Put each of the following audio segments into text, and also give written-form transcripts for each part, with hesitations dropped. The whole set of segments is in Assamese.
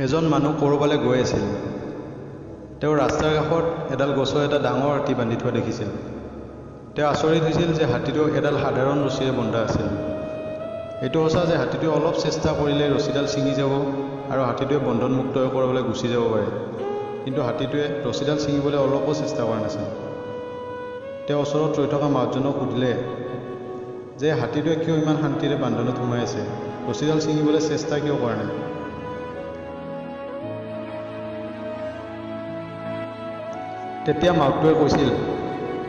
এজন মানুহ ক'ৰবালৈ গৈ আছিল। তেওঁ ৰাস্তাৰ কাষত এডাল গছৰ এটা ডাঙৰ হাতী বান্ধি থোৱা দেখিছিল। তেওঁ আচৰিত হৈছিল যে হাতীটো এডাল সাধাৰণ ৰছীৰে বন্ধা আছিল। এইটো সঁচা যে হাতীটোৱে অলপ চেষ্টা কৰিলে ৰছীডাল ছিঙি যাব আৰু হাতীটোৱে বন্ধনমুক্ত হৈ ক'ৰবালৈ গুচি যাব পাৰে। কিন্তু হাতীটোৱে ৰছীডাল ছিঙিবলৈ অলপো চেষ্টা কৰা নাছিল। তেওঁ ওচৰত ৰৈ থকা মাছজনক সুধিলে যে হাতীটোৱে কিয় ইমান শান্তিৰে বান্ধনত সোমাই আছে, ৰছীডাল ছিঙিবলৈ চেষ্টা কিয় কৰা নাই। তেতিয়া মাকটোৱে কৈছিল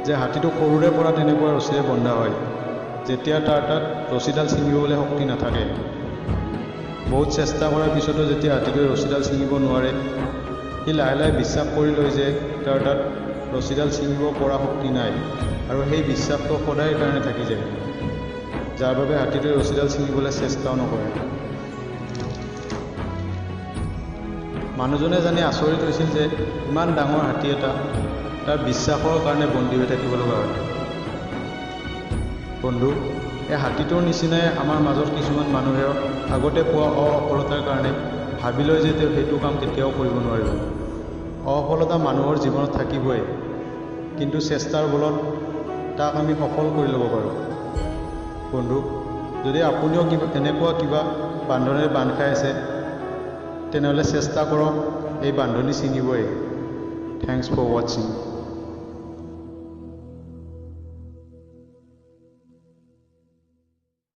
যে হাতীটো সৰুৰে পৰা তেনেকুৱা ৰছীৰে বন্ধা হয়, যেতিয়া তাৰ তাত ৰছীডাল ছিঙিবলৈ শক্তি নাথাকে। বহুত চেষ্টা কৰাৰ পিছতো যেতিয়া হাতীটোৱে ৰছীডাল ছিঙিব নোৱাৰে, সি লাহে লাহে বিশ্বাস কৰি লয় যে তাৰ তাত ৰছীডাল ছিঙিব পৰা শক্তি নাই, আৰু সেই বিশ্বাসটো সদায় কাৰণে থাকি যায়, যাৰ বাবে হাতীটোৱে ৰছীডাল ছিঙিবলৈ চেষ্টাও নকৰে। মানুহজনে জানি আচৰিত হৈছিল যে ইমান ডাঙৰ হাতী এটা তাৰ বিশ্বাসৰ কাৰণে বন্দী হৈ থাকিব লগা হয়। বন্ধু, এই হাতীটোৰ নিচিনাই আমাৰ মাজত কিছুমান মানুহে আগতে পোৱা অসফলতাৰ কাৰণে ভাবি লয় যে তেওঁ সেইটো কাম কেতিয়াও কৰিব নোৱাৰিব। অসফলতা মানুহৰ জীৱনত থাকিবই, কিন্তু চেষ্টাৰ বলত তাক আমি সফল কৰি ল'ব পাৰোঁ। বন্ধু, যদি আপুনিও এনেকুৱা কিবা বান্ধনেৰে বান্ধ খাই আছে, তেনেহ'লে চেষ্টা কৰক, এই বান্ধনি ছিঙিবই। Thanks for watching.